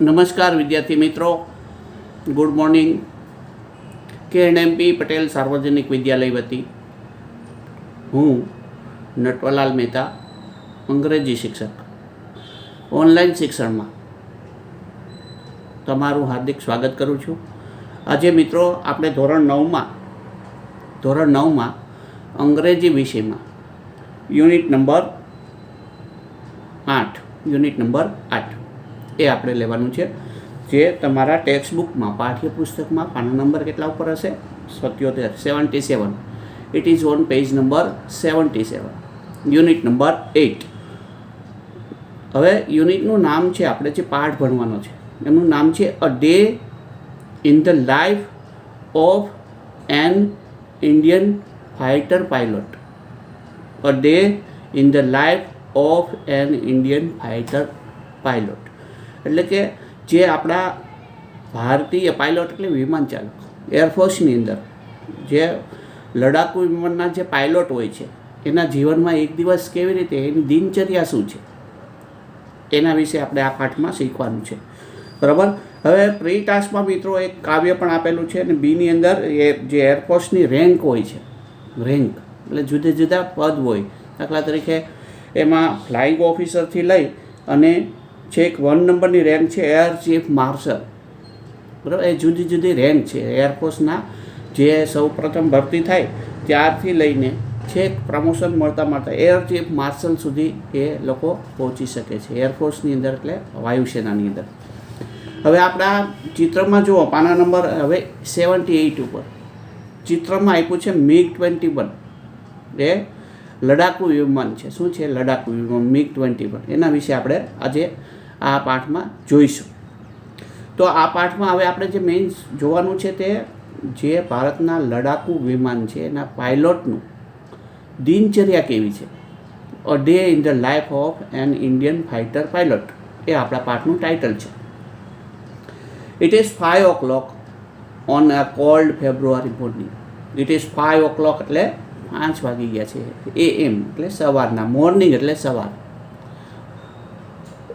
નમસ્કાર વિદ્યાર્થી મિત્રો, ગુડ મોર્નિંગ. KNMP પટેલ સાર્વજનિક વિદ્યાલય વતી હું નટવરલાલ મહેતા, અંગ્રેજી શિક્ષક, ઓનલાઈન શિક્ષણમાં તમારું હાર્દિક સ્વાગત કરું છું. આજે મિત્રો આપણે ધોરણ 9માં અંગ્રેજી વિષયમાં યુનિટ નંબર 8 એ આપણે લેવાનું છે, જે તમારા ટેક્સ્ટબુકમાં પાઠ્યપુસ્તકમાં પાના નંબર કેટલા ઉપર હશે? 77. It is on page number 77, unit number 8. હવે યુનિટનું નામ છે, આપણે જે પાઠ ભણવાનો છે એનું નામ છે a day in the life of an Indian fighter pilot. A day in the life of an Indian fighter pilot એટલે કે જે આપણા ભારતીય પાયલોટ એટલે વિમાન ચાલક, એરફોર્સની અંદર જે લડાકુ વિમાનના જે પાયલોટ હોય છે એના જીવનમાં એક દિવસ કેવી રીતે, એની દિનચર્યા શું છે, એના વિશે આપણે આ પાઠમાં શીખવાનું છે. બરાબર. હવે પ્રી ટાસ્કમાં મિત્રો એક કાવ્ય પણ આપેલું છે, અને બીની અંદર એ જે એરફોર્સની રેન્ક હોય છે, રેન્ક એટલે જુદા જુદા પદ હોય. દાખલા તરીકે એમાં ફ્લાઇંગ ઓફિસરથી લઈ અને છેક 1 નંબરની રેન્ક છે એર ચીફ માર્શલ. બરાબર. એ જુદી જુદી રેન્ક છે એરફોર્સના. જે સૌ પ્રથમ ભરતી થાય ત્યારથી લઈને છેક પ્રમોશન મળતા એર ચીફ માર્શલ સુધી એ લોકો પહોંચી શકે છે એરફોર્સની અંદર, એટલે વાયુસેનાની અંદર. હવે આપણા ચિત્રમાં જુઓ, પાના નંબર હવે 78 ઉપર ચિત્રમાં આપ્યું છે MiG-21. એ લડાકુ વિમાન છે. શું છે? લડાકુ વિમાન MiG-21. એના વિશે આપણે આજે આ પાઠમાં જોઈશું. તો આ પાઠમાં હવે આપણે જે મેઇન જોવાનું છે તે જે ભારતના લડાકુ વિમાન છે એના પાયલોટનું દિનચર્યા કેવી છે. A day in the life of an Indian fighter pilot એ આપણા પાઠનું ટાઇટલ છે. It is 5 o'clock on a cold February morning. It is 5 o'clock એટલે 5 વાગી ગયા છે. AM એટલે સવારના, મોર્નિંગ એટલે સવાર.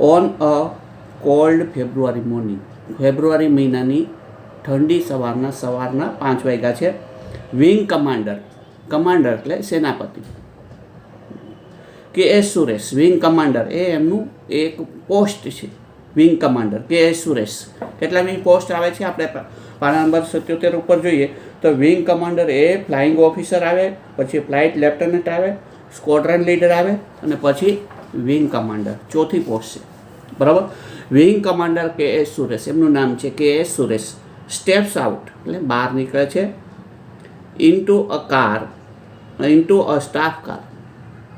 On a cold February morning, ફેબ્રુઆરી મહિનાની ઠંડી સવારના 5 વાગ્યા છે. વિંગ કમાન્ડર એટલે સેનાપતિ KS સુરેશ, વિંગ કમાન્ડર એ એમનું એક પોસ્ટ છે. Wing commander KS Suresh. કેટલા વિંગ પોસ્ટ આવે છે આપણે પાના નંબર 77 ઉપર જોઈએ તો વિંગ કમાન્ડર એ ફ્લાઇંગ ઓફિસર આવે, પછી ફ્લાઇટ લેફ્ટનન્ટ આવે, સ્ક્વોડ્રન લીડર આવે, અને પછી વિંગ કમાન્ડર ચોથી પોસ્ટ છે. બરાબર. વિંગ કમાન્ડર KS સુરેશ, એમનું નામ છે KS સુરેશ. સ્ટેપ્સ આઉટ એટલે બહાર નીકળે છે. Into a staff car.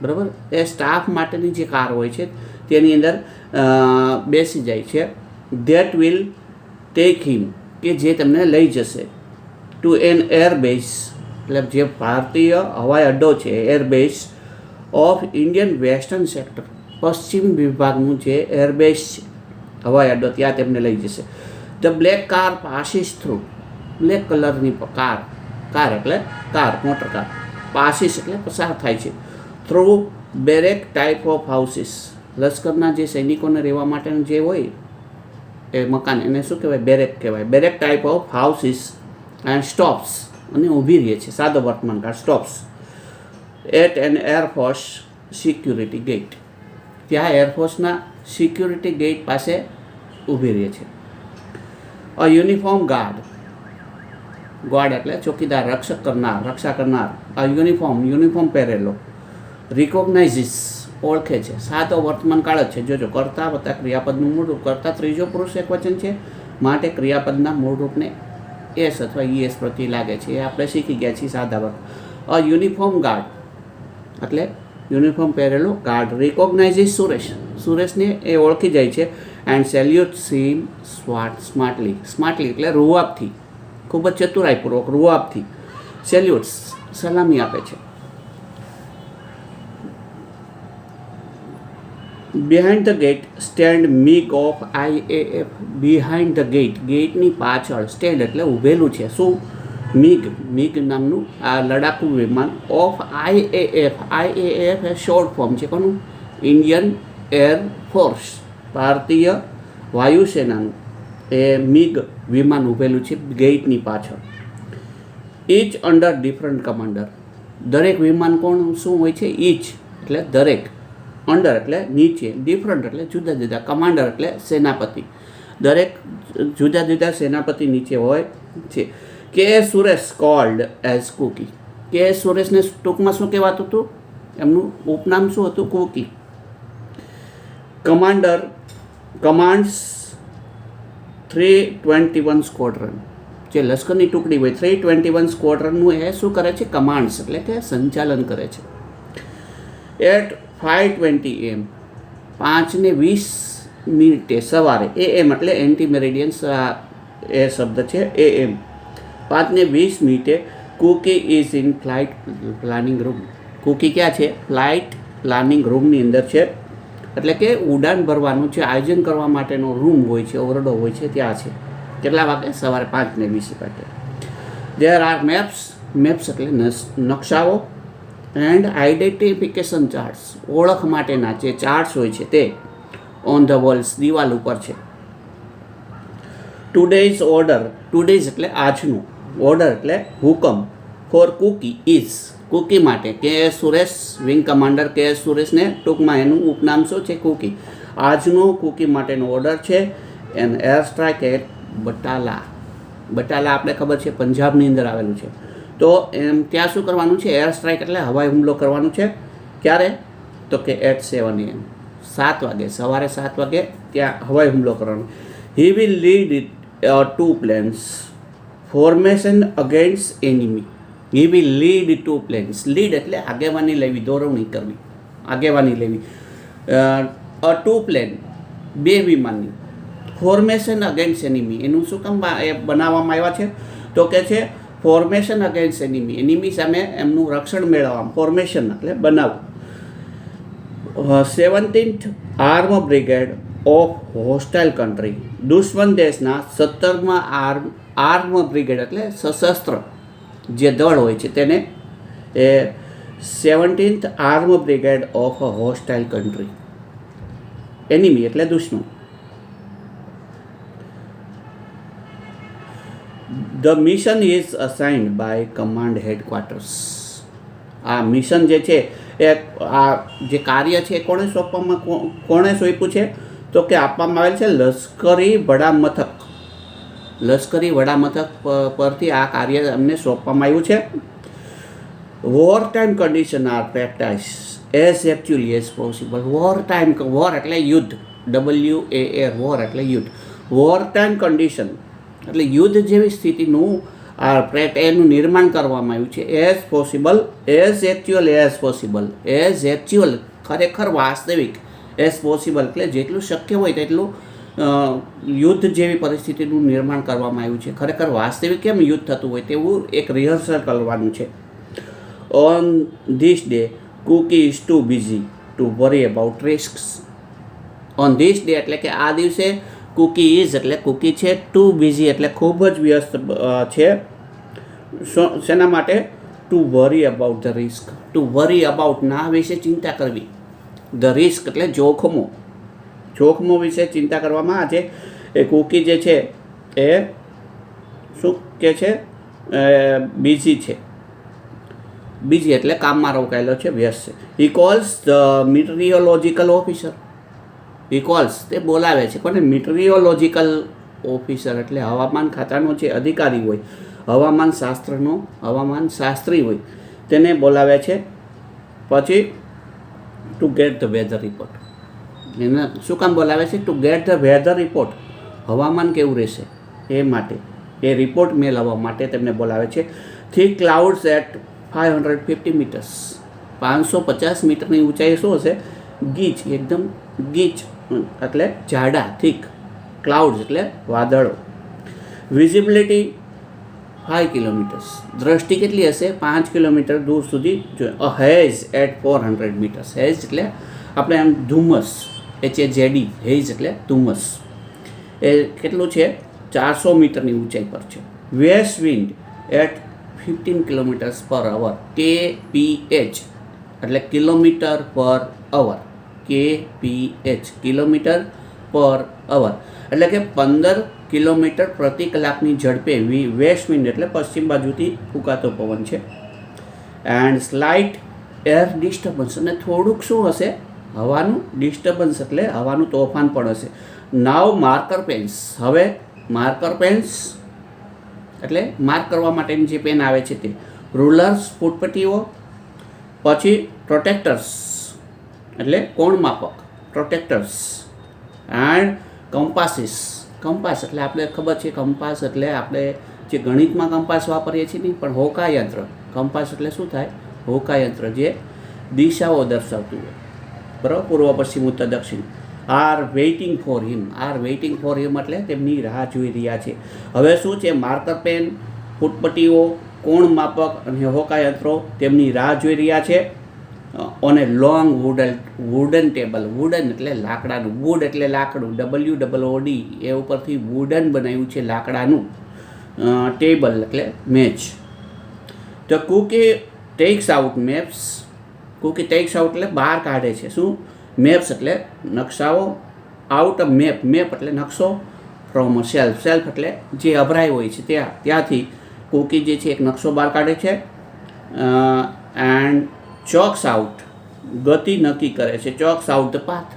બરાબર. એ સ્ટાફ માટેની જે કાર હોય છે તેની અંદર બેસી જાય છે. ધેટ વિલ ટેક હિમ કે જે તમને લઈ જશે ટુ એન એરબેઝ એટલે જે ભારતીય હવાઈ અડ્ડો છે, airbase of Indian western sector, પશ્ચિમ વિભાગનું જે એરબેઝ છે હવાઈ અડ્ડો, ત્યાં તેમને લઈ જશે. The black car passes through, black કલરની કાર એટલે કાર, મોટર કાર. પાસીસ એટલે પસાર થાય છે. Through barrack type of houses, લશ્કરના જે સૈનિકોને રહેવા માટેનું જે હોય એ મકાન, એને શું કહેવાય? બેરેક કહેવાય. Barrack type of houses and stops, અને ઊભી રહે છે, સાદો વર્તમાનકાળ stops. At an air force security gate, ત્યાં એરફોર્સના સિક્યુરિટી ગેટ પાસે ઊભી રહે છે. અ યુનિફોર્મ ગાર્ડ એટલે ચોકીદાર, રક્ષા કરનાર. આ યુનિફોર્મ પહેરેલો. રિકોગ્નાઇઝિસ ઓળખે છે, સાદો વર્તમાન કાળ જ છે. જોજો, કર્તા વત્તા ક્રિયાપદનું મૂળરૂપ. કર્તા ત્રીજો પુરુષ એકવચન છે, માટે ક્રિયાપદના મૂળરૂપને એસ અથવા ES પ્રત્યે લાગે છે. એ આપણે શીખી ગયા છીએ સાદા વર્ત. અ યુનિફોર્મ ગાર્ડ એટલે યુનિફોર્મ પહેરેલો ગાર્ડ. રિકોગ્નાઇઝિસ સુરેશને એ ઓળખી જાય છે. એન્ડ સેલ્યુટ્સ હિમ સ્માર્ટલી એટલે રૂઆબથી, ખૂબ જ ચતુરાઈપૂર્વક, રૂઆબથી સેલ્યુટ્સ સલામી આપે છે. Behind the gate stand MiG of IAF. Behind the ગેટની પાછળ, સ્ટેન્ડ એટલે ઊભેલું છે. શું? MiG નામનું આ લડાકુ વિમાન of IAF A short form છે. કોનું? ઇન્ડિયન એરફોર્સ, ભારતીય વાયુસેનાનું એ મિગ વિમાન ઊભેલું છે ગેટની પાછળ. Each under different commander. દરેક વિમાન કોણ શું હોય છે? ઇચ એટલે દરેક, અંડર એટલે નીચે, ડિફરન્ટ એટલે જુદા જુદા, કમાન્ડર એટલે સેનાપતિ. દરેક જુદા જુદા સેનાપતિ નીચે હોય છે. કે સુરેશ કોલ્ડ એઝ કુકી. કે સુરેશને ટૂંકમાં શું કહેવાતું હતું? એમનું ઉપનામ શું હતું? કુકી. Commander commands 321 squadron. જે લશ્કરની ટુકડી હોય 321 સ્ક્વોડ્રનનું એ શું કરે છે? કમાન્ડ્સ એટલે કે સંચાલન કરે છે. એટ 5:20 AM 5:20 સવારે, AM એટલે એન્ટી મેરિડિયન એ શબ્દ છે, AM 5:20 Cookie is in flight planning room. Cookie ક્યાં છે? ફ્લાઇટ પ્લાનિંગ રૂમની અંદર છે, એટલે કે ઉડાન ભરવાનું છે, આયોજન કરવા માટેનો રૂમ હોય છે, ઓરડો હોય છે, ત્યાં છે. કેટલા વાગે? સવારે 5:20 વાગે. દેર આર મેપ્સ એટલે નકશાઓ, એન્ડ આઈડેન્ટિફિકેશન ચાર્ટ્સ ઓળખ માટેના જે ચાર્ટ્સ હોય છે તે ઓન ધ વોલ્સ દિવાલ ઉપર છે. Today's order. ટુડેઝ એટલે આજનું, ઓર્ડર એટલે હુકમ. Four cookie is. કુકી માટે કે સુરેશ વિંગ કમાન્ડર કે સુરેશને ટૂંકમાં એનું ઉપનામ શું છે? કુકી. આજનો કુકી માટેનો ઓર્ડર છે an air strike at Batala. Batala આપણે ખબર છે પંજાબની અંદર આવેલું છે. તો એમ ત્યાં શું કરવાનું છે? એર સ્ટ્રાઇક એટલે હવાઈ હુમલો કરવાનું છે. ક્યારે? તો કે એટ 7 AM 7 વાગે, સવારે 7 વાગે ત્યાં હવાઈ હુમલો કરવાનો. He will lead 2 planes formation against enemy. He will lead 2 planes. Lead એટલે આગેવાની લેવી, દોરવણી કરવી, આગેવાની લેવી. 2 plane 2 વિમાનની. ફોર્મેશન અગેન્સ્ટ એનિમી એનું શું કામ એ બનાવવામાં આવ્યા છે? તો કે છે ફોર્મેશન અગેન્સ્ટ એનિમી, એનિમી સામે એમનું રક્ષણ મેળવવા. ફોર્મેશન એટલે બનાવવું. 17th arm brigade of hostile country. દુશ્મન દેશના 17મા આર્મ બ્રિગેડ એટલે સશસ્ત્ર જે દળ હોય છે તેને એ 17th arm brigade of hostile country. Enemy એટલે દુશ્મન. The mission is assigned by command headquarters. આ મિશન જે છે એ આ જે કાર્ય છે એ કોણે સોંપ્યું છે? તો કે આપવામાં આવેલ છે લશ્કરી વડામથક. લશ્કરી વડામથક પરથી આ કાર્ય અમને સોંપવામાં આવ્યું છે. War time condition are practise as actually as possible. War time, war એટલે યુદ્ધ, WAR વોર એટલે યુદ્ધ. વોર ટાઈમ કન્ડિશન એટલે યુદ્ધ જેવી સ્થિતિનું એનું નિર્માણ કરવામાં આવ્યું છે. As possible, as actual, as possible. As actual ખરેખર વાસ્તવિક, એઝ પોસિબલ એટલે જેટલું શક્ય હોય તેટલું યુદ્ધ જેવી પરિસ્થિતિનું નિર્માણ કરવામાં આવ્યું છે. ખરેખર વાસ્તવિક કેમ યુદ્ધ થતું હોય તેવું એક રિહર્સલ કરવાનું છે. On this day Cookie is too busy to worry about risks. On this day એટલે કે આ દિવસે કુકી ઇઝ એટલે કુકી છે, ટુ બિઝી એટલે ખૂબ જ વ્યસ્ત છે. શેના માટે? To worry about the risk. To worry about ના વિશે ચિંતા કરવી. ધ રિસ્ક એટલે જોખમો. જોખમો વિશે ચિંતા કરવામાં આજે એ કુકી જે છે એ શું કે છે? બિઝી છે. બિઝી એટલે કામમાં રોકાયેલો છે, વ્યસ્ત છે. He calls the meteorological officer. He calls તે બોલાવે છે કોને? મિટરિયોલોજીકલ ઓફિસર એટલે હવામાન ખાતાનો જે અધિકારી હોય, હવામાન શાસ્ત્રી હોય તેને બોલાવે છે. પછી to get the weather report. એને શું કામ બોલાવે છે? To get the weather report. હવામાન કેવું રહેશે એ માટે, એ રિપોર્ટ મેળવવા માટે તેમને બોલાવે છે. Thick clouds at 550 meters. 550 મીટરની ઊંચાઈ શું હશે? ગીચ, એકદમ ગીચ એટલે જાડા, થીક. ક્લાઉડ્સ એટલે વાદળો. Visibility 5 kilometers. દ્રષ્ટિ કેટલી હશે? 5 કિલોમીટર દૂર સુધી જોઈએ. અ હેઝ એટ 400 meters. હેઝ એટલે આપણે આમ ધુમ્મસ, HAZD, હેઝ એટલે ધુમ્મસ. એ કેટલું છે? 400 મીટરની ઊંચાઈ પર છે. West wind at 15 kilometers per hour. KPH એટલે kilometre per hour. KPH kilometre per અવર, એટલે કે 15 કિલોમીટર પ્રતિ કલાકની ઝડપે વેસ્ટ વિન્ડ એટલે પશ્ચિમ બાજુથી ફૂંકાતો પવન છે. એન્ડ સ્લાઇટ એર ડિસ્ટર્બન્સ, અને થોડુંક શું હશે, હવાનું ડિસ્ટર્બન્સ એટલે હવાનું તોફાન પણ હશે. નાવ માર્કર પેન્સ, હવે માર્કર પેન્સ એટલે માર્ક કરવા માટેની જે પેન આવે છે તે, રૂલર્સ ફૂટપટ્ટીઓ, પછી પ્રોટેક્ટર્સ એટલે કોણ માપક પ્રોટેક્ટર્સ, એન્ડ કમ્પાસીસ, કંપાસ એટલે આપણે ખબર છે કંપાસ એટલે આપણે જે ગણિતમાં કંપાસ વાપરીએ છીએ નહીં, પણ હોકાયંત્ર, કંપાસ એટલે શું થાય, હોકાયંત્ર જે દિશાઓ દર્શાવતું હોય, બરાબર, પૂર્વ પશ્ચિમ ઉત્તર દક્ષિણ. Are waiting for him, are waiting for him એટલે તેમની રાહ જોઈ રહ્યા છે. હવે શું છે, માર્કર પેન, ફૂટપટ્ટીઓ, કોણ માપક અને હોકાયંત્રો તેમની રાહ જોઈ રહ્યા છે. On A long wooden table, wooden એટલે લાકડાનું, વુડ એટલે લાકડું, WOOD એ ઉપરથી વુડન બનાવ્યું છે લાકડાનું, ટેબલ એટલે મેચ. તો Cookie takes out maps, Cookie takes out એટલે બહાર કાઢે છે, શું, મેપ્સ એટલે નકશાઓ, આઉટ ઓફ મેપ, મેપ એટલે નકશો, ફ્રોમ સેલ્ફ, સેલ્ફ એટલે જે અભરાય હોય છે ત્યાંથી કુકી જે છે એક નકશો બહાર કાઢે છે. એન્ડ ચોક્સ આઉટ, ગતિ નક્કી કરે છે, ચોક્સ આઉટ ધ પાથ,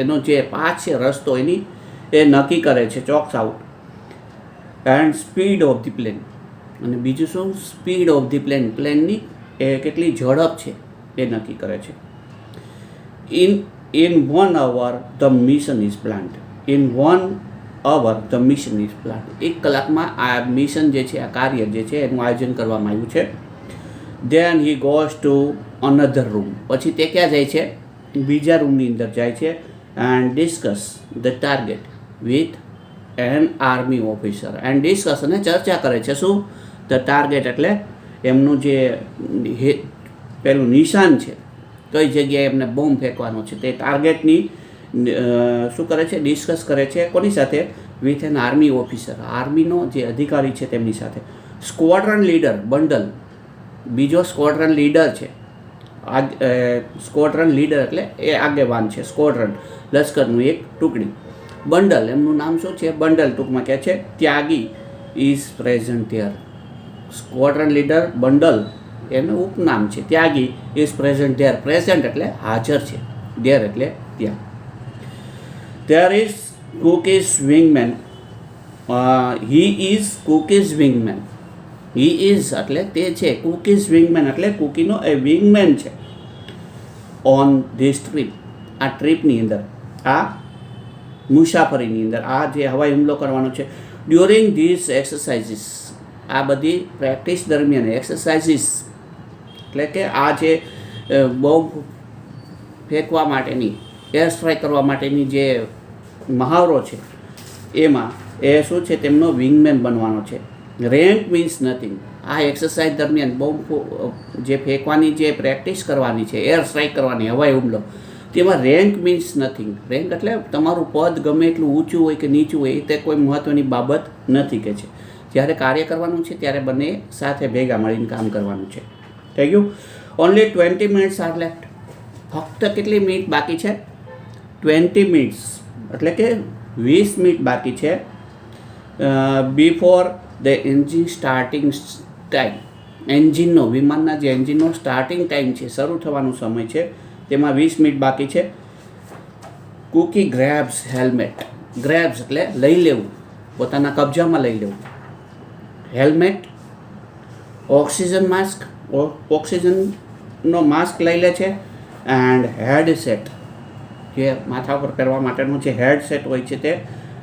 એનો જે પાથ છે રસ્તો એની એ નક્કી કરે છે, chalks out. And speed of the plane, અને બીજું શું, સ્પીડ ઓફ ધી પ્લેન, પ્લેનની એ કેટલી ઝડપ છે એ નક્કી કરે છે. In 1 hour the mission is planned, in 1 hour the mission is planned, 1 કલાકમાં આ મિશન જે છે, આ કાર્ય જે છે એનું આયોજન કરવામાં આવ્યું છે. Then he goes to another room, પછી તે ક્યાં જાય છે, બીજા રૂમની અંદર જાય છે. And discuss the target with an army officer, and discuss અને ચર્ચા કરે છે, શું, ધ ટાર્ગેટ એટલે એમનું જે પેલું નિશાન છે, કઈ જગ્યાએ એમને બોમ્બ ફેંકવાનો છે તે ટાર્ગેટની શું કરે છે, ડિસ્કસ કરે છે, કોની સાથે, વિથ એન આર્મી ઓફિસર, આર્મીનો જે અધિકારી છે તેમની સાથે. સ્ક્વોડ્રન લીડર, બંડલ, બીજો સ્ક્વોડ્રન લીડર છે, સ્ક્વોડ્રન લીડર એટલે એ આગેવાન છે, સ્ક્વોડ્રન લશ્કરનું એક ટુકડી. બંડલ એમનું નામ શું છે, બંડલ ટૂંકમાં કહે છે, Tyagi is present there, squadron leader Bundle એનું ઉપનામ છે, Tyagi is present there, present એટલે હાજર છે, ધેર એટલે ત્યાં. There is Cookie's wingman, he is Cookie's wingman, he is એટલે તે છે, કુકીઝ વિંગમેન એટલે કુકીનો એ વિંગમેન છે. ઓન ધીસ ટ્રીપ, આ ટ્રીપની અંદર, આ મુસાફરીની અંદર, આ જે હવાઈ હુમલો કરવાનો છે. ડ્યુરિંગ ધીસ એક્સરસાઇઝીસ, આ બધી પ્રેક્ટિસ દરમિયાન, એક્સરસાઇઝીસ એટલે કે આ જે બોમ્બ ફેંકવા માટેની, એર સ્ટ્રાઇક કરવા માટેની જે મહાવરો છે એમાં એ શું છે, તેમનો વિંગમેન બનવાનો છે. રેન્ક મીન્સ નથિંગ, આ એક્સરસાઇઝ દરમિયાન બોમ્બ જે ફેંકવાની જે પ્રેક્ટિસ કરવાની છે, એર સ્ટ્રાઇક કરવાની, હવાઈ હુમલો, તેમાં રેન્ક મીન્સ નથિંગ, રેન્ક એટલે તમારું પદ ગમે એટલું ઊંચું હોય કે નીચું હોય એ તે કોઈ મહત્ત્વની બાબત નથી કે છે. જ્યારે કાર્ય કરવાનું છે ત્યારે બંને સાથે ભેગા મળીને કામ કરવાનું છે. થઈ ગયું. ઓનલી 20 મિનિટ્સ આર લેફ્ટ, ફક્ત કેટલી મિનિટ બાકી છે, 20 મિનિટ્સ એટલે કે 20 મિનિટ બાકી છે. Before the engine starting time, એન્જિનનો, વિમાનના જે એન્જિનનો સ્ટાર્ટિંગ ટાઈમ છે, શરૂ થવાનો સમય છે, તેમાં 20 મિનિટ બાકી છે. કુકી ગ્રેબ્સ હેલ્મેટ, ગ્રેબ્સ એટલે લઈ લેવું, પોતાના કબજામાં લઈ લેવું. હેલ્મેટ, ઓક્સિજન માસ્ક, ઓક્સિજનનો માસ્ક લઈ લે છે. એન્ડ હેડસેટ, જે માથા પર પહેરવા માટેનું જે હેડસેટ હોય છે તે.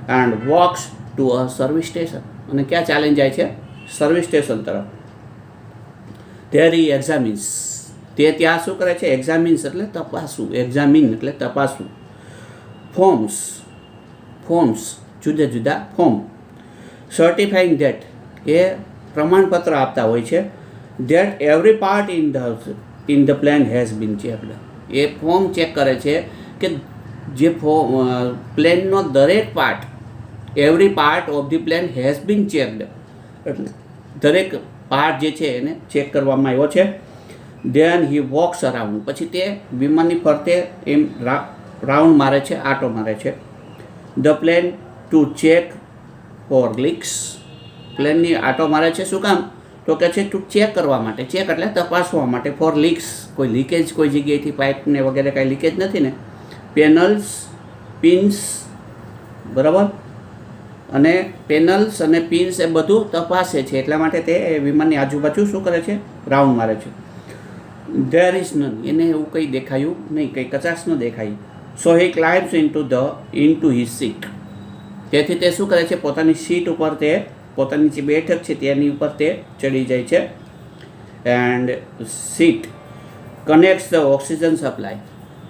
And walks to a service station, અને ક્યાં ચાલીને જાય છે, સર્વિસ સ્ટેશન તરફ. ધેર હી એક્ઝામિન્સ, તે ત્યાં શું કરે છે, એક્ઝામિન્સ એટલે તપાસવું, એક્ઝામિન એટલે તપાસવું. ફોર્મ્સ, ફોર્મ્સ જુદા જુદા ફોર્મ. સર્ટિફાઈંગ ધેટ, એ પ્રમાણપત્ર આપતા હોય છે. That every part in the plane has been checked, A form check કરે છે કે જે પ્લેનનો દરેક part, every part of the plane has been checked, એટલે દરેક પાર્ટ જે છે એને ચેક કરવામાં આવ્યો છે. ધેન હી વોક્સ અરાઉન્ડ, પછી તે વિમાનની ફરતે એમ રાઉન્ડ મારે છે, આટો મારે છે. The plane to check for leaks. પ્લેનની આટો મારે છે શું કામ? તો કે છે ટુ ચેક કરવા માટે. ચેક એટલે તપાસવા માટે. ફોર લીક્સ, કોઈ લીકેજ કોઈ જગ્યાએથી પાઇપને વગેરે કાંઈ લીકેજ નથી ને. પેનલ્સ, પિન્સ, બરાબર, અને પેનલ્સ અને પિન્સ એ બધું તપાસે છે, એટલા માટે તે વિમાનની આજુબાજુ શું કરે છે? રાઉન્ડ મારે છે. ધેર ઇઝ નન, એને એવું કંઈ દેખાયું નહીં, કંઈ કચાશ ન દેખાઈ. સો હી ક્લાઇમ્સ ઇન્ટુ હિઝ સીટ. તેથી તે શું કરે છે? પોતાની સીટ ઉપર તે, પોતાની જે બેઠક છે તેની ઉપર તે ચડી જાય છે. And sit કનેક્ટ્સ the oxygen supply.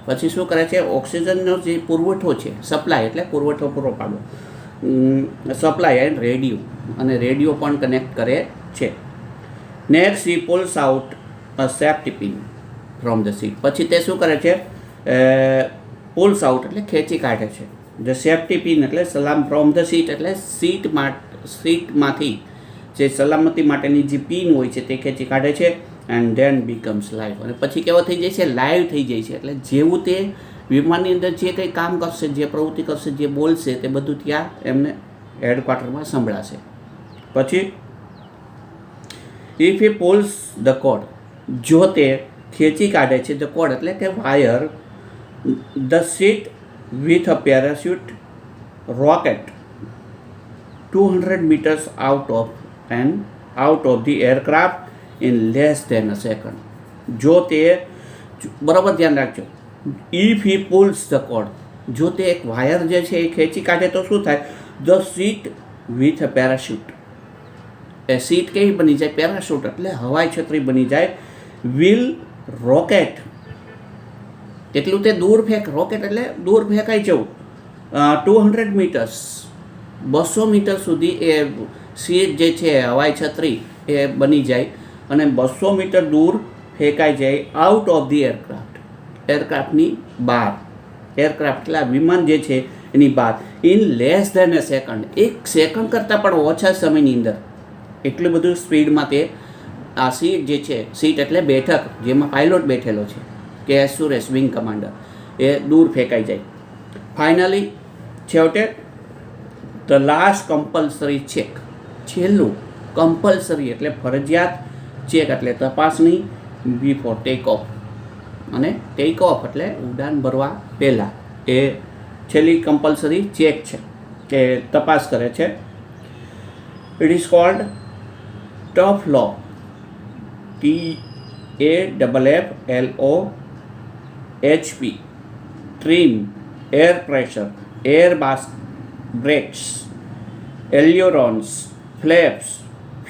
પછી શું કરે છે? ઓક્સિજનનો જે પુરવઠો છે, સપ્લાય એટલે પુરવઠો પૂરો પાડવો, સપ્લાય એન્ડ રેડિયો, અને રેડિયો પણ કનેક્ટ કરે છે. Next he pulls out a safety pin from the seat. પછી તે શું કરે છે? પુલ્સ આઉટ એટલે ખેંચી કાઢે છે. ધ સેફ્ટી પિન એટલે ફ્રોમ ધ સીટ એટલે સીટમાંથી જે સલામતી માટેની જે પિન હોય છે તે ખેંચી કાઢે છે. And then becomes live. અને પછી કેવો થઈ જાય છે? લાઈવ થઈ જાય છે. એટલે જેવું તે વિમાનની અંદર જે કંઈ કામ કરશે, જે પ્રવૃત્તિ કરશે, જે બોલશે, તે બધું ત્યાં એમને હેડક્વાર્ટરમાં સંભળાશે. પછી if he pulls the cord, જો તે ખેંચી કાઢે છે, ધ કોડ એટલે કે wire, the seat with a parachute rocket 200 meters out of the aircraft in less than a second. જો તે, બરાબર ધ્યાન રાખજો, if he pulls the cord, જો તે એક વાયર જે છે એ ખેંચી કાઢે તો શું થાય? The seat with a parachute, A seat કેવી બની જાય? પેરાશૂટ એટલે હવાઈ છત્રી બની જાય. વિલ રોકેટ, એટલું તે દૂર રોકેટ એટલે દૂર ફેંકાઈ જવું. 200 meters, 200 મીટર સુધી એ સીટ જે છે હવાઈ છત્રી એ બની જાય અને 200 મીટર દૂર ફેંકાઈ જાય. આઉટ ઓફ ધી એરક્રાફ્ટ, એરક્રાફ્ટની બહાર. એરક્રાફ્ટ એટલે વિમાન જે છે એની બહાર. In less than a second, 1 second કરતાં પણ ઓછા સમયની અંદર એટલું બધું સ્પીડમાં તે આ સીટ જે છે, સીટ એટલે બેઠક જેમાં પાયલોટ બેઠેલો છે કે એસ સુરેશ વિંગ કમાન્ડર, એ દૂર ફેંકાઈ જાય. ફાઇનલી છેવટે ધ લાસ્ટ કમ્પલસરી ચેક, છેલ્લું કમ્પલસરી એટલે ફરજિયાત, ચેક એટલે તપાસણી, બિફોર ટેક ઓફ, અને ટેક ઓફ એટલે ઉડાન ભરવા પહેલાં એ છેલ્લી કમ્પલસરી ચેક છે કે તપાસ કરે છે. It is called taff lo, TAFFLOHP, trim, air pressure, air brakes, ailerons, flaps,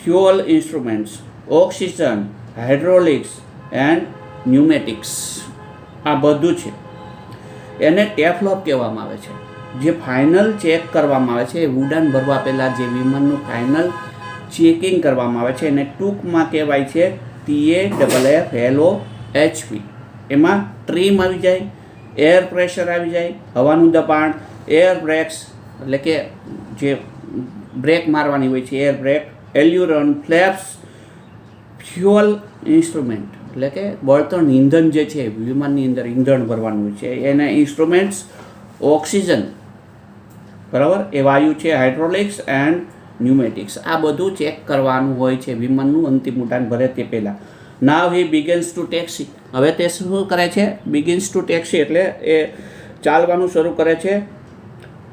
fuel instruments, oxygen, hydraulics and pneumatics. આ બધું છે. એને ટેફલોપ કહેવામાં આવે છે. જે ફાઇનલ ચેક કરવામાં આવે છે, ઉડાન ભરવા પહેલાં જે વિમાનનું ફાઇનલ ચેકિંગ કરવામાં આવે છે એને ટૂંકમાં કહેવાય છે TAFFLOHP. એમાં ટ્રીમ આવી જાય, એર પ્રેશર આવી જાય, હવાનું દબાણ, એર બ્રેક્સ એટલે કે જે બ્રેક મારવાની હોય છે air brake, aileron, flaps, fuel instrument એટલે કે બળતણ ઇંધણ જે છે વિમાનની અંદર ઈંધણ ભરવાનું હોય છે એને ઇન્સ્ટ્રુમેન્ટ્સ, ઓક્સિજન, બરાબર, એ વાયુ છે, હાઇડ્રોલિક્સ એન્ડ ન્યુમેટિક્સ. આ બધું ચેક કરવાનું હોય છે વિમાનનું અંતિમ ઉડાન ભરે તે પહેલાં. નાવ હી બિગિન્સ ટુ ટેક્સી. હવે તે શું કરે છે? બિગિન્સ ટુ ટેક્સી એટલે એ ચાલવાનું શરૂ કરે છે.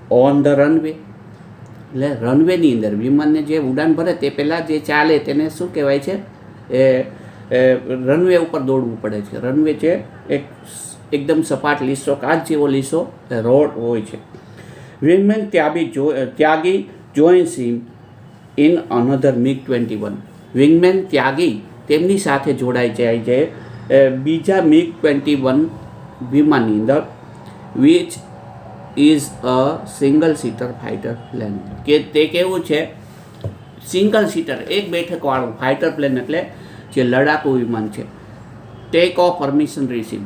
ઓન ધ રનવે એટલે રનવેની અંદર વિમાનને જે ઉડાન ભરે તે પહેલાં જે ચાલે તેને શું કહેવાય છે? એ રનવે ઉપર દોડવું પડે છે. રનવે છે એકદમ સપાટ લીસો, કાચ જેવો લીસો રોડ હોય છે. વિંગમેન ત્યાગી જોઈન્સ હિમ ઇન અનધર MiG-21. વિંગમેન ત્યાગી તેમની સાથે જોડાઈ જાય છે બીજા MiG-21 વિમાનની અંદર, which is a single seater fighter plane. કે તે કેવું છે? સિંગલ સીટર, એક બેઠકવાળું ફાઇટર પ્લેન એટલે જે લડાકુ વિમાન છે. ટેક ઓફ પરમિશન રિસીવ,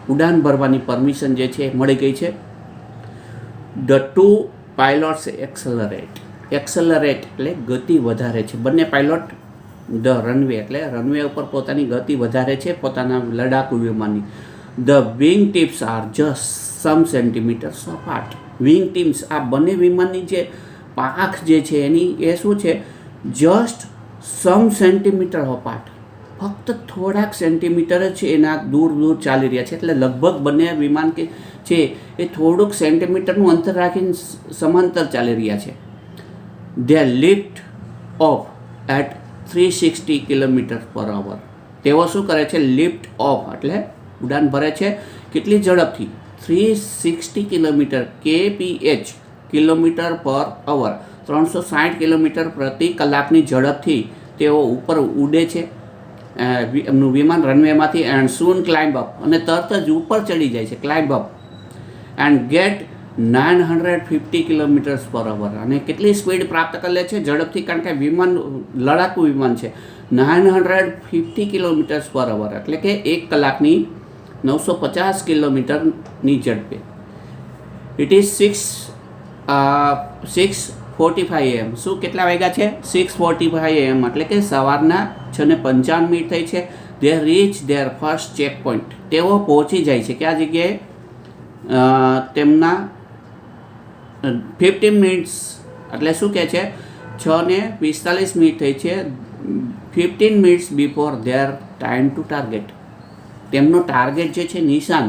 ઉડાન ભરવાની પરમિશન જે છે મળી ગઈ છે. ધ ટુ પાયલોટ્સ એક્સલરેટ એટલે ગતિ વધારે છે. બંને પાયલોટ ધ રનવે એટલે રનવે ઉપર પોતાની ગતિ વધારે છે પોતાના લડાકુ વિમાનની. The wing tips are just some centimetres apart. Wing tips આ બંને વિમાનની જે પાંખ જે છે એની એ શું છે, જસ્ટ સમ સેન્ટીમીટર અપાર્ટ, ફક્ત થોડાક સેન્ટીમીટર જ છે એના દૂર ચાલી રહ્યા છે. એટલે લગભગ બંને વિમાન કે છે એ થોડુંક સેન્ટીમીટરનું અંતર રાખીને સમાંતર ચાલી રહ્યા છે. દે લિફ્ટ ઓફ એટ 360 km/h. તેઓ શું કરે છે, લિફ્ટ ઓફ એટલે ઉડાન ભરે છે કેટલી ઝડપથી, 360 કિલોમીટર kph km/h 360 કિલોમીટર પ્રતિ કલાકની ઝડપથી તેઓ ઉપર ઉડે છે એમનું વિમાન રનવેમાંથી. એન્ડ સૂન ક્લાઇમ્બ અપ, અને તરત જ ઉપર ચડી જાય છે, climb up, and gate 950 km/h. અને કેટલી સ્પીડ પ્રાપ્ત કરી લે છે, ઝડપથી, કારણ કે વિમાન લડાકુ વિમાન છે. 950 km/h એટલે કે 1 કલાકની 950 કિલોમીટરની ઝડપે. It is 6:45 AM. શું કેટલા વાગ્યા છે, 6:45 AM એટલે કે સવારના 6:55 થઈ છે. They reach there first check point. તેઓ પહોંચી જાય છે કયા જગ્યાએ, તેમના 15 મિનિટ્સ એટલે શું કહે છે, 6:45 થઈ છે. 15 minutes before there time to target. તેમનો ટાર્ગેટ જે છે નિશાન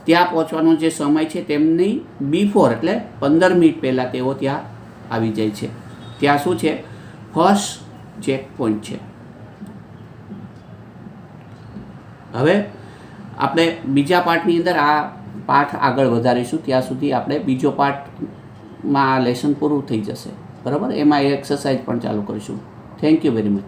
ત્યાં પહોંચવાનો જે સમય છે તેમની બિફોર એટલે 15 મિનિટ પહેલાં તેઓ ત્યાં આવી જાય છે. ત્યાં શું છે, ફર્સ્ટ ચેક પોઈન્ટ છે. હવે આપણે બીજા પાર્ટની અંદર આ પાઠ આગળ વધારીશું. ત્યાં સુધી આપણે બીજો પાર્ટમાં આ લેસન પૂરું થઈ જશે, બરાબર. એમાં એક્સરસાઇઝ પણ ચાલુ કરીશું. Thank you very much.